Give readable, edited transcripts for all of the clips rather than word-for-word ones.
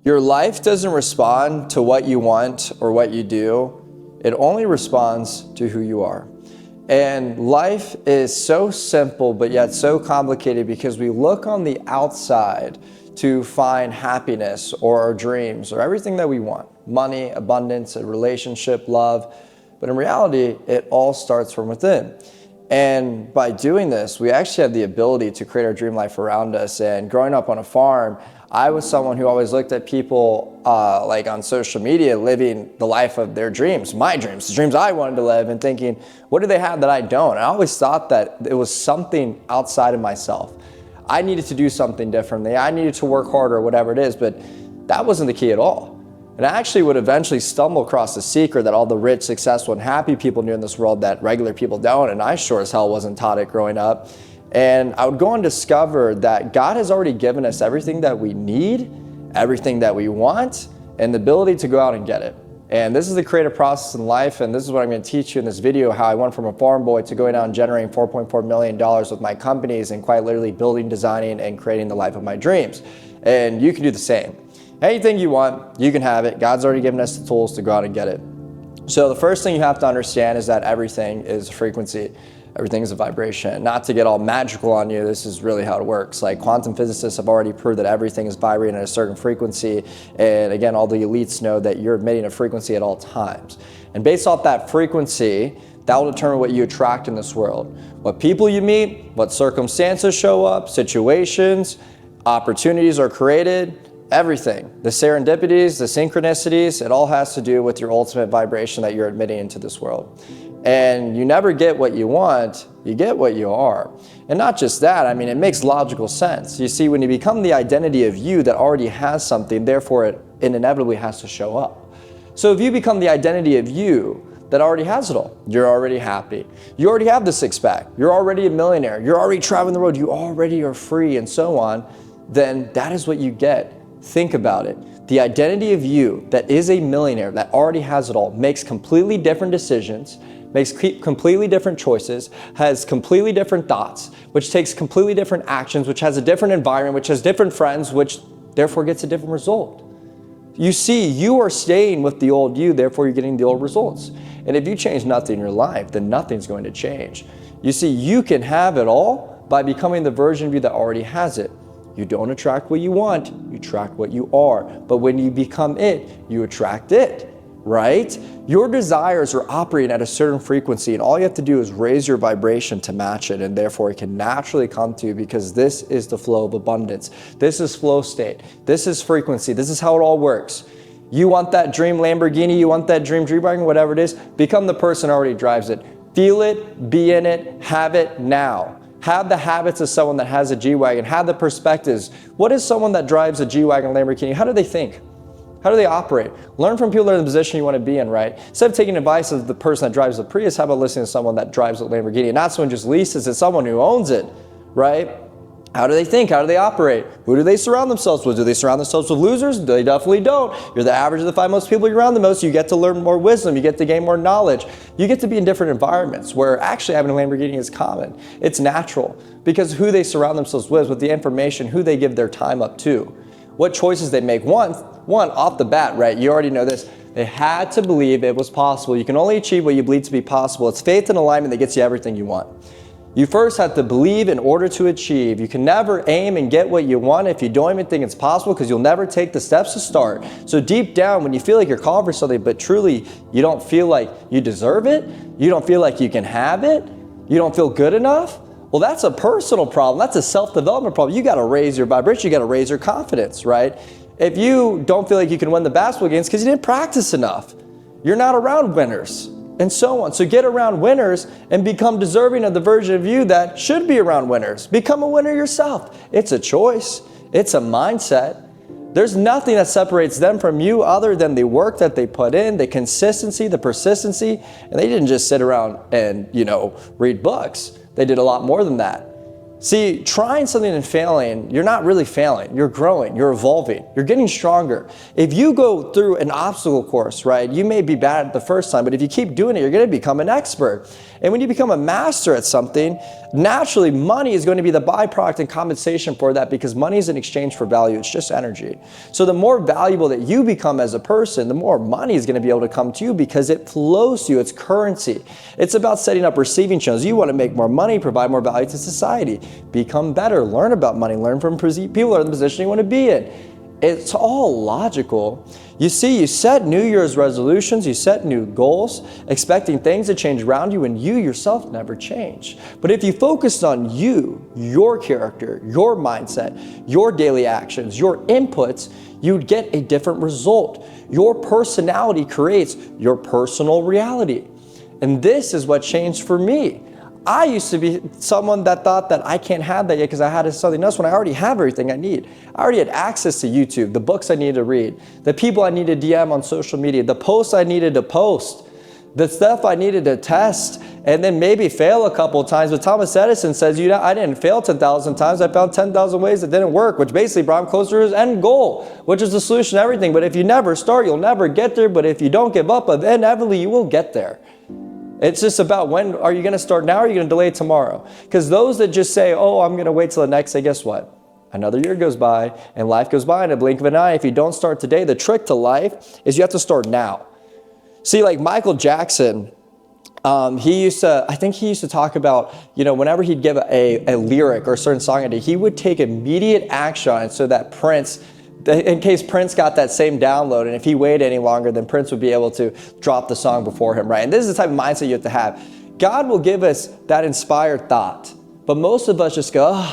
Your life doesn't respond to what you want or what you do. It only responds to who you are. And life is so simple, but yet so complicated because we look on the outside to find happiness or our dreams or everything that we want. Money, abundance, a relationship, love. But in reality, it all starts from within. And by doing this, we actually have the ability to create our dream life around us. And growing up on a farm, I was someone who always looked at people like on social media living the life of their dreams, my dreams, the dreams I wanted to live, and thinking, what do they have that I don't? And I always thought that it was something outside of myself. I needed to do something differently. I needed to work harder, whatever it is, but that wasn't the key at all. And I actually would eventually stumble across the secret that all the rich, successful, and happy people knew in this world that regular people don't, and I sure as hell wasn't taught it growing up. And I would go and discover that God has already given us everything that we need, everything that we want, and the ability to go out and get it. And this is the creative process in life, and this is what I'm going to teach you in this video, how I went from a farm boy to going out and generating $4.4 million with my companies and quite literally building, designing, and creating the life of my dreams. And you can do the same. Anything you want, you can have it. God's already given us the tools to go out and get it. So the first thing you have to understand is that everything is frequency. Everything is a vibration. Not to get all magical on you, this is really how it works. Like quantum physicists have already proved that everything is vibrating at a certain frequency. And again, all the elites know that you're emitting a frequency at all times. And based off that frequency, that will determine what you attract in this world. What people you meet, what circumstances show up, situations, opportunities are created, everything. The serendipities, the synchronicities, it all has to do with your ultimate vibration that you're emitting into this world. And you never get what you want, you get what you are. And not just that, I mean, it makes logical sense. You see, when you become the identity of you that already has something, therefore it inevitably has to show up. So if you become the identity of you that already has it all, you're already happy. You already have the six-pack. You're already a millionaire. You're already traveling the road. You already are free and so on. Then that is what you get. Think about it. The identity of you that is a millionaire, that already has it all, makes completely different decisions, makes completely different choices, has completely different thoughts, which takes completely different actions, which has a different environment, which has different friends, which therefore gets a different result. You see, you are staying with the old you, therefore you're getting the old results. And if you change nothing in your life, then nothing's going to change. You see, you can have it all by becoming the version of you that already has it. You don't attract what you want, you attract what you are. But when you become it, you attract it, right? Your desires are operating at a certain frequency, and all you have to do is raise your vibration to match it, and therefore it can naturally come to you, because this is the flow of abundance. This is flow state. This is frequency. This is how it all works. You want that dream Lamborghini, you want that dream G-Wagon, whatever it is, become the person who already drives it. Feel it, be in it, have it now. Have the habits of someone that has a G-Wagon. Have the perspectives. What is someone that drives a G-Wagon Lamborghini? How do they think? How do they operate? Learn from people that are in the position you want to be in, right? Instead of taking advice of the person that drives the Prius, how about listening to someone that drives a Lamborghini? And not someone just leases, it's someone who owns it, right? How do they think? How do they operate? Who do they surround themselves with? Do they surround themselves with losers? They definitely don't. You're the average of the 5 most people you're around the most. You get to learn more wisdom. You get to gain more knowledge. You get to be in different environments where actually having a Lamborghini is common. It's natural because who they surround themselves with the information, who they give their time up to, what choices they make. One, off the bat, right? You already know this. They had to believe it was possible. You can only achieve what you believe to be possible. It's faith and alignment that gets you everything you want. You first have to believe in order to achieve. You can never aim and get what you want if you don't even think it's possible, because you'll never take the steps to start. So deep down, when you feel like you're called for something, but truly you don't feel like you deserve it, you don't feel like you can have it, you don't feel good enough, well, that's a personal problem. That's a self-development problem. You got to raise your vibration. You got to raise your confidence, right? If you don't feel like you can win the basketball games because you didn't practice enough, you're not around winners. And so on. So get around winners and become deserving of the version of you that should be around winners. Become a winner yourself. It's a choice. It's a mindset. There's nothing that separates them from you other than the work that they put in, the consistency, the persistency. And they didn't just sit around and, read books. They did a lot more than that. See, trying something and failing, you're not really failing. You're growing, you're evolving, you're getting stronger. If you go through an obstacle course, right, you may be bad at the first time, but if you keep doing it, you're going to become an expert. And when you become a master at something, naturally money is going to be the byproduct and compensation for that, because money is in exchange for value. It's just energy. So the more valuable that you become as a person, the more money is going to be able to come to you, because it flows to you. It's currency. It's about setting up receiving channels. You want to make more money, provide more value to society, become better, learn about money, learn from people that are in the position you want to be in. It's all logical. You see, you set New Year's resolutions, you set new goals, expecting things to change around you, and you yourself never change. But if you focused on you, your character, your mindset, your daily actions, your inputs, you'd get a different result. Your personality creates your personal reality. And this is what changed for me. I used to be someone that thought that I can't have that yet because I had something else, when I already have everything I need. I already had access to YouTube, the books I needed to read, the people I needed to DM on social media, the posts I needed to post, the stuff I needed to test, and then maybe fail a couple of times. But Thomas Edison says, I didn't fail 10,000 times. I found 10,000 ways that didn't work, which basically brought him closer to his end goal, which is the solution to everything. But if you never start, you'll never get there. But if you don't give up, inevitably you will get there. It's just about, when are you going to start now, or are you going to delay tomorrow? Because those that just say, oh, I'm going to wait till the next day, guess what? Another year goes by and life goes by in a blink of an eye. If you don't start today, the trick to life is you have to start now. See, like Michael Jackson, I think he used to talk about, whenever he'd give a lyric or a certain song idea, he would take immediate action on it, so that in case Prince got that same download, and if he waited any longer, then Prince would be able to drop the song before him, right? And this is the type of mindset you have to have. God will give us that inspired thought, but most of us just go,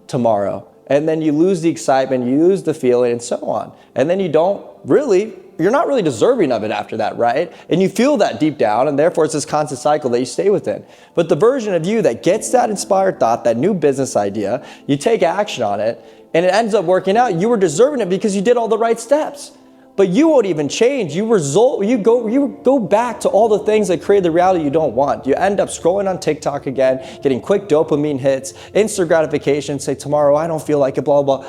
tomorrow. And then you lose the excitement, you lose the feeling, and so on. And then you're not really deserving of it after that, right? And you feel that deep down, and therefore it's this constant cycle that you stay within. But the version of you that gets that inspired thought, that new business idea, you take action on it, and it ends up working out, you were deserving it because you did all the right steps. But you won't even change. You go back to all the things that create the reality you don't want. You end up scrolling on TikTok again, getting quick dopamine hits, instant gratification, say tomorrow I don't feel like it, blah, blah.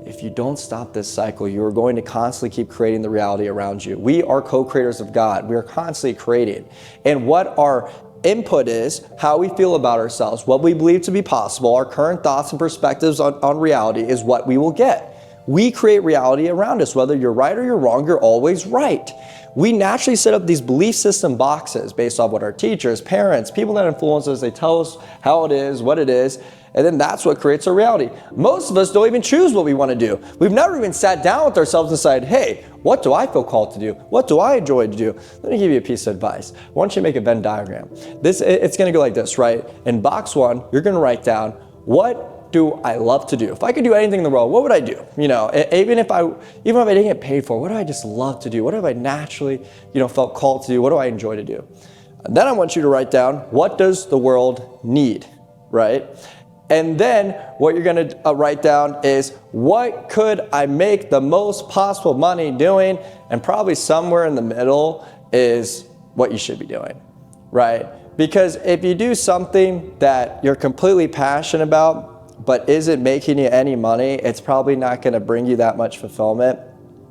If you don't stop this cycle, you are going to constantly keep creating the reality around you. We are co-creators of God. We are constantly creating. And what our input is, how we feel about ourselves, what we believe to be possible, our current thoughts and perspectives on reality is what we will get. We create reality around us. Whether you're right or you're wrong, you're always right. We naturally set up these belief system boxes based off what our teachers, parents, people that influence us, they tell us how it is, what it is, and then that's what creates our reality. Most of us don't even choose what we want to do. We've never even sat down with ourselves and decided, hey, what do I feel called to do? What do I enjoy to do? Let me give you a piece of advice. Why don't you make a Venn diagram? It's going to go like this, right? In box one, you're going to write down, what do I love to do? If I could do anything in the world, what would I do? Even if I didn't get paid for, what do I just love to do? What have I naturally, felt called to do? What do I enjoy to do? And then I want you to write down, what does the world need, right? And then what you're going to write down is, what could I make the most possible money doing? And probably somewhere in the middle is what you should be doing, right? Because if you do something that you're completely passionate about, but isn't making you any money, it's probably not going to bring you that much fulfillment.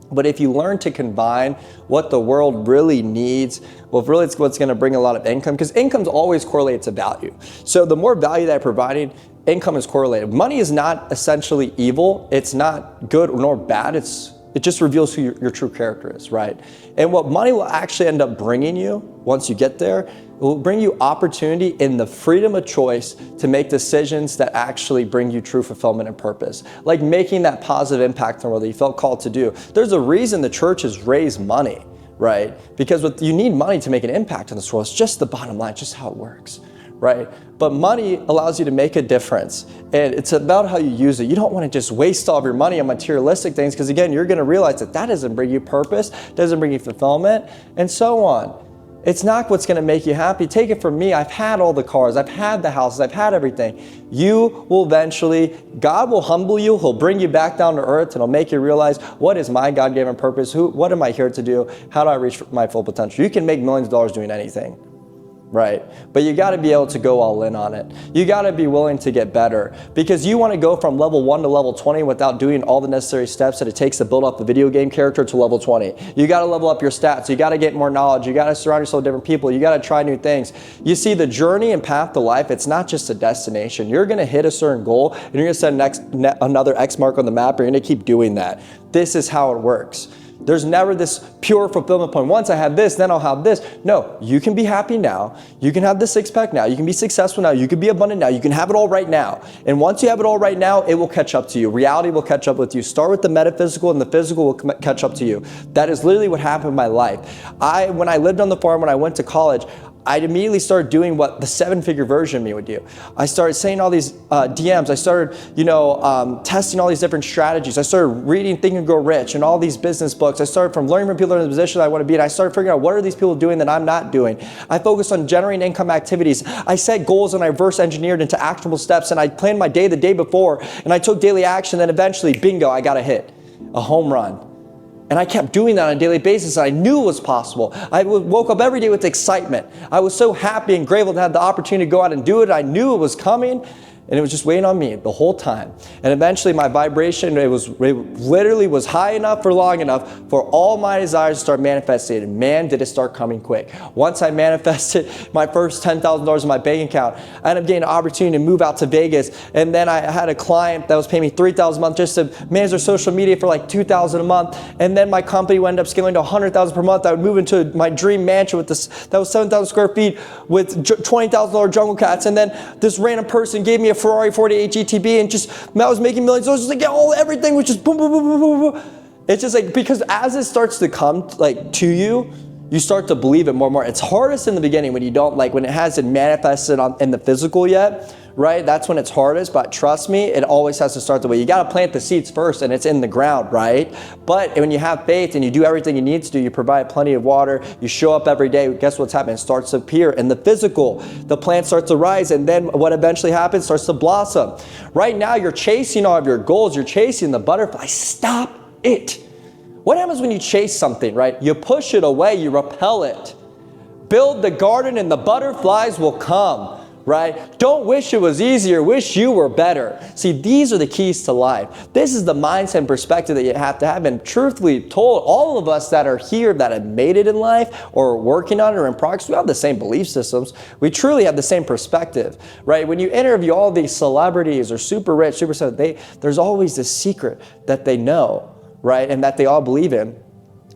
But if you learn to combine what the world really needs, well, really it's what's going to bring a lot of income, because income's always correlated to value. So the more value that I'm providing, income is correlated. Money is not essentially evil. It's not good nor bad. It just reveals who your true character is, right? And what money will actually end up bringing you once you get there, it will bring you opportunity in the freedom of choice to make decisions that actually bring you true fulfillment and purpose. Like making that positive impact in the world that you felt called to do. There's a reason the church has raised money, right? Because you need money to make an impact in this world. It's just the bottom line, just how it works, right? But money allows you to make a difference, and it's about how you use it. You don't want to just waste all of your money on materialistic things, because again, you're going to realize that doesn't bring you purpose, doesn't bring you fulfillment, and so on. It's not what's going to make you happy. Take it from me. I've had all the cars. I've had the houses. I've had everything. You will eventually, God will humble you. He'll bring you back down to earth, and he'll make you realize, what is my God-given purpose? What am I here to do? How do I reach my full potential? You can make millions of dollars doing anything. right? But you got to be able to go all in on it. You got to be willing to get better, because you want to go from level 1 to level 20 without doing all the necessary steps that it takes to build up a video game character to level 20. You got to level up your stats. You got to get more knowledge. You got to surround yourself with different people. You got to try new things. You see, the journey and path to life, it's not just a destination. You're going to hit a certain goal and you're going to set another X mark on the map. You're going to keep doing that. This is how it works. There's never this pure fulfillment point. Once I have this, then I'll have this. No, you can be happy now. You can have the six-pack now. You can be successful now. You can be abundant now. You can have it all right now. And once you have it all right now, it will catch up to you. Reality will catch up with you. Start with the metaphysical, and the physical will catch up to you. That is literally what happened in my life. When I lived on the farm, when I went to college, I immediately started doing what the 7-figure version of me would do. I started saying all these DMs. I started, testing all these different strategies. I started reading Think and Grow Rich and all these business books. I started from learning from people in the position I want to be, and I started figuring out what are these people doing that I'm not doing. I focused on generating income activities. I set goals and I reverse engineered into actionable steps, and I planned my day the day before, and I took daily action. Then eventually, bingo, I got a hit, a home run. And I kept doing that on a daily basis. I knew it was possible. I woke up every day with excitement. I was so happy and grateful to have the opportunity to go out and do it. I knew it was coming, and it was just waiting on me the whole time. And eventually my vibration, it literally was high enough for long enough for all my desires to start manifesting. And man, did it start coming quick. Once I manifested my first $10,000 in my bank account, I ended up getting an opportunity to move out to Vegas. And then I had a client that was paying me $3,000 a month just to manage their social media for like $2,000 a month. And then my company wound up scaling to $100,000 per month. I would move into my dream mansion with that was 7,000 square feet with $20,000 jungle cats. And then this random person gave me a Ferrari 48 GTB, and I was making millions. So it was just like everything was just boom, boom, boom, boom, boom, boom. It's just like, because as it starts to come like to you, you start to believe it more and more. It's hardest in the beginning when you don't when it hasn't manifested in the physical yet, right? That's when it's hardest, but trust me, it always has to start the way. You got to plant the seeds first, and it's in the ground, right? But when you have faith and you do everything you need to do, you provide plenty of water, you show up every day, guess what's happening? It starts to appear in the physical. The plant starts to rise, and then what eventually happens starts to blossom. Right now, you're chasing all of your goals. You're chasing the butterfly. Stop it. What happens when you chase something, right? You push it away, you repel it. Build the garden and the butterflies will come, right? Don't wish it was easier, wish you were better. See, these are the keys to life. This is the mindset and perspective that you have to have. And truthfully told, all of us that are here that have made it in life or are working on it or in progress, we have the same belief systems. We truly have the same perspective, right? When you interview all these celebrities or super rich, super there's always this secret that they know, right? And that they all believe in.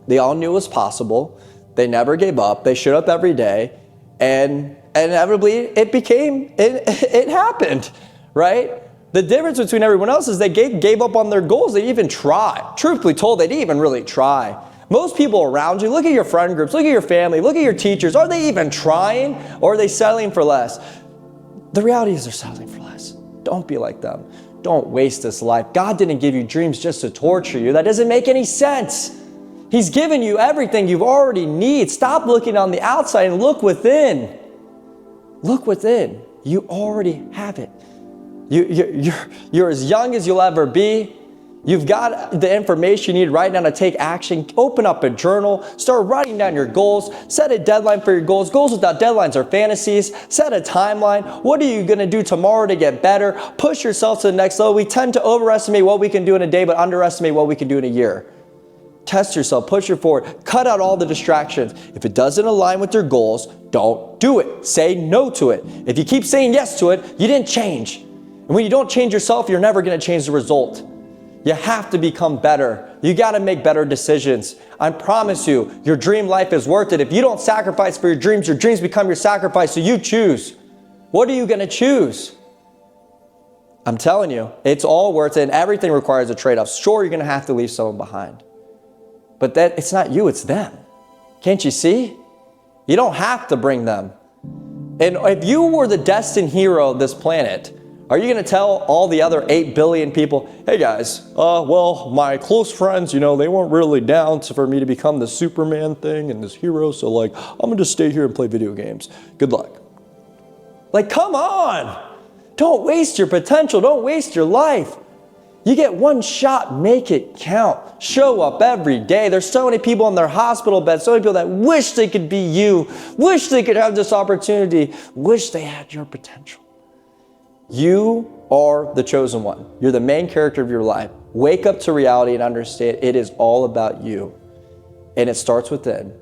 They all knew it was possible. They never gave up. They showed up every day, and inevitably it happened, right? The difference between everyone else is they gave up on their goals. They didn't even try. Truthfully told, they didn't even really try. Most people around you, look at your friend groups, look at your family, look at your teachers. Are they even trying, or are they settling for less? The reality is they're settling for less. Don't be like them. Don't waste this life. God didn't give you dreams just to torture you. That doesn't make any sense. He's given you everything you already need. Stop looking on the outside and look within. Look within. You already have it. You're as young as you'll ever be. You've got the information you need right now to take action. Open up a journal. Start writing down your goals. Set a deadline for your goals. Goals without deadlines are fantasies. Set a timeline. What are you going to do tomorrow to get better? Push yourself to the next level. We tend to overestimate what we can do in a day, but underestimate what we can do in a year. Test yourself. Push your forward. Cut out all the distractions. If it doesn't align with your goals, don't do it. Say no to it. If you keep saying yes to it, you didn't change. And when you don't change yourself, you're never going to change the result. You have to become better. You got to make better decisions. I promise you, your dream life is worth it. If you don't sacrifice for your dreams become your sacrifice. So you choose. What are you going to choose? I'm telling you, it's all worth it, and everything requires a trade-off. Sure, you're going to have to leave someone behind. But it's not you, it's them. Can't you see? You don't have to bring them. And if you were the destined hero of this planet, are you going to tell all the other 8 billion people, hey guys, well, my close friends, they weren't really down for me to become the Superman thing and this hero, so I'm going to just stay here and play video games. Good luck. Come on. Don't waste your potential. Don't waste your life. You get one shot, make it count. Show up every day. There's so many people in their hospital beds, so many people that wish they could be you, wish they could have this opportunity, wish they had your potential. You are the chosen one. You're the main character of your life. Wake up to reality and understand it is all about you. And it starts within.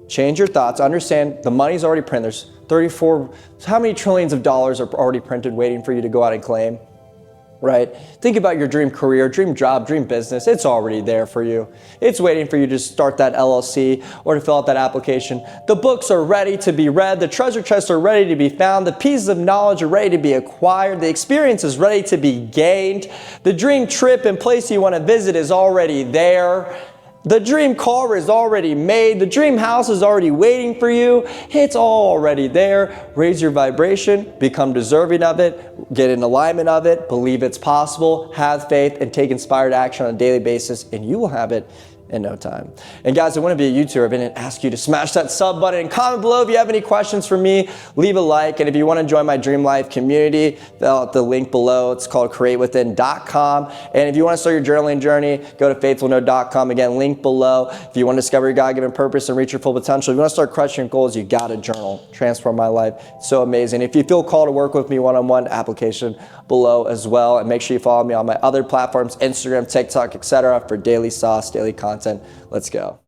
Change your thoughts. Understand the money's already printed. There's 34, how many trillions of dollars are already printed waiting for you to go out and claim? Right? Think about your dream career, dream job, dream business. It's already there for you. It's waiting for you to start that LLC or to fill out that application. The books are ready to be read. The treasure chests are ready to be found. The pieces of knowledge are ready to be acquired. The experience is ready to be gained. The dream trip and place you want to visit is already there. The dream car is already made. The dream house is already waiting for you. It's all already there. Raise your vibration, become deserving of it, get in alignment of it, believe it's possible, have faith, and take inspired action on a daily basis, and you will have it in no time. And guys, I want to be a YouTuber and ask you to smash that sub button and comment below if you have any questions for me. Leave a like, and if you want to join my Dream Life community, the link below. It's called createwithin.com. And if you want to start your journaling journey, go to faithfulnode.com. Again, link below. If you want to discover your God-given purpose and reach your full potential, if you want to start crushing your goals, you got to journal. Transform my life. It's so amazing. If you feel called to work with me one-on-one, application below as well. And make sure you follow me on my other platforms, Instagram, TikTok, etc. for daily sauce, daily content. Let's go.